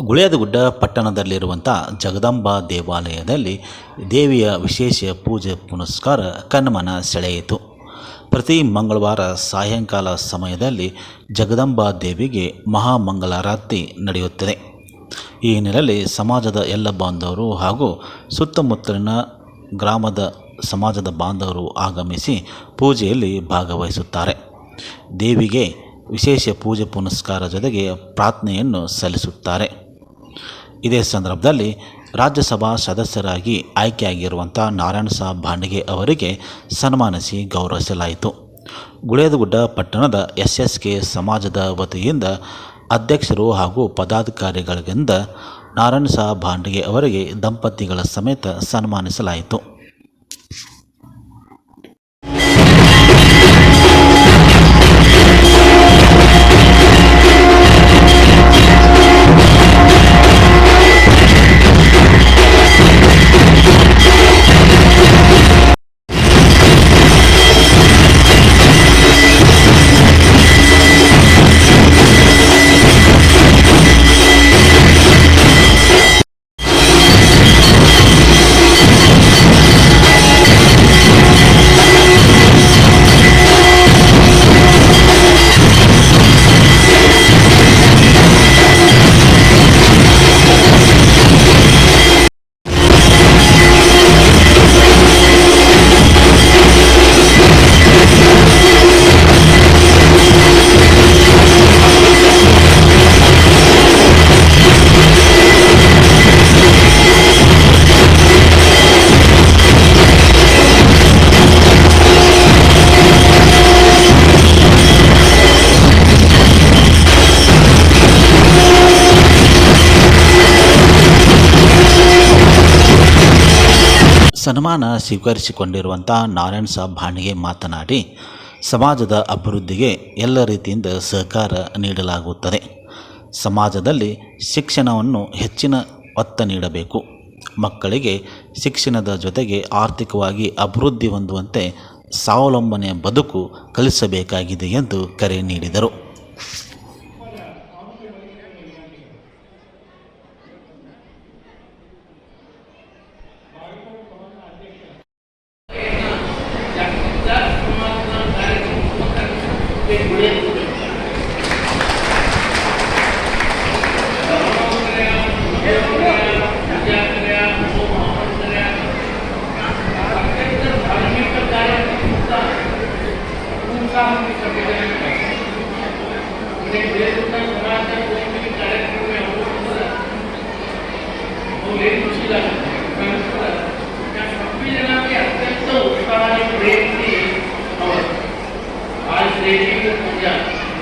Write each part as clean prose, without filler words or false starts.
ಗುಳೇದಗುಡ್ಡ ಪಟ್ಟಣದಲ್ಲಿರುವಂಥ ಜಗದಂಬಾ ದೇವಾಲಯದಲ್ಲಿ ದೇವಿಯ ವಿಶೇಷ ಪೂಜೆ ಪುನಸ್ಕಾರ ಕಣ್ಮನ ಸೆಳೆಯಿತು. ಪ್ರತಿ ಮಂಗಳವಾರ ಸಾಯಂಕಾಲ ಸಮಯದಲ್ಲಿ ಜಗದಂಬಾ ದೇವಿಗೆ ಮಹಾಮಂಗಳಾರತಿ ನಡೆಯುತ್ತದೆ. ಈ ಹಿನ್ನೆಲೆಯಲ್ಲಿ ಸಮಾಜದ ಎಲ್ಲ ಬಾಂಧವರು ಹಾಗೂ ಸುತ್ತಮುತ್ತಲಿನ ಗ್ರಾಮದ ಸಮಾಜದ ಬಾಂಧವರು ಆಗಮಿಸಿ ಪೂಜೆಯಲ್ಲಿ ಭಾಗವಹಿಸುತ್ತಾರೆ. ದೇವಿಗೆ ವಿಶೇಷ ಪೂಜೆ ಪುನಸ್ಕಾರ ಜೊತೆಗೆ ಪ್ರಾರ್ಥನೆಯನ್ನು ಸಲ್ಲಿಸುತ್ತಾರೆ. ಇದೇ ಸಂದರ್ಭದಲ್ಲಿ ರಾಜ್ಯಸಭಾ ಸದಸ್ಯರಾಗಿ ಆಯ್ಕೆಯಾಗಿರುವಂಥ ನಾರಾಯಣ ಸಾಬ್ ಭಾಂಡಿಗೆ ಅವರಿಗೆ ಸನ್ಮಾನಿಸಿ ಗೌರವಿಸಲಾಯಿತು. ಗುಳೇದಗುಡ್ಡ ಪಟ್ಟಣದ SSK ಸಮಾಜದ ವತಿಯಿಂದ ಅಧ್ಯಕ್ಷರು ಹಾಗೂ ಪದಾಧಿಕಾರಿಗಳಿಂದ ನಾರಾಯಣ ಸಾಬ್ ಭಾಂಡಿಗೆ ಅವರಿಗೆ ದಂಪತಿಗಳ ಸಮೇತ ಸನ್ಮಾನಿಸಲಾಯಿತು. ಸನ್ಮಾನ ಸ್ವೀಕರಿಸಿಕೊಂಡಿರುವಂಥ ನಾರಾಯಣ ಸಾಬ್ ಭಾಂಡಿಗೆ ಮಾತನಾಡಿ, ಸಮಾಜದ ಅಭಿವೃದ್ಧಿಗೆ ಎಲ್ಲ ರೀತಿಯಿಂದ ಸಹಕಾರ ನೀಡಲಾಗುತ್ತದೆ. ಸಮಾಜದಲ್ಲಿ ಶಿಕ್ಷಣವನ್ನು ಹೆಚ್ಚಿನ ಒತ್ತು ನೀಡಬೇಕು. ಮಕ್ಕಳಿಗೆ ಶಿಕ್ಷಣದ ಜೊತೆಗೆ ಆರ್ಥಿಕವಾಗಿ ಅಭಿವೃದ್ಧಿ ಹೊಂದುವಂತೆ ಸ್ವಾವಲಂಬನೆಯ ಬದುಕು ಕಲಿಸಬೇಕಾಗಿದೆ ಎಂದು ಕರೆ ನೀಡಿದರು.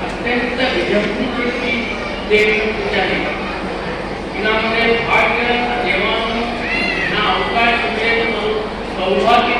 अत्यंत विजृंभणाची देवीची पूजा आहे. इनामध्ये भाग्य देवानं ना अवकाश मिळेल म्हणून सौभाग्य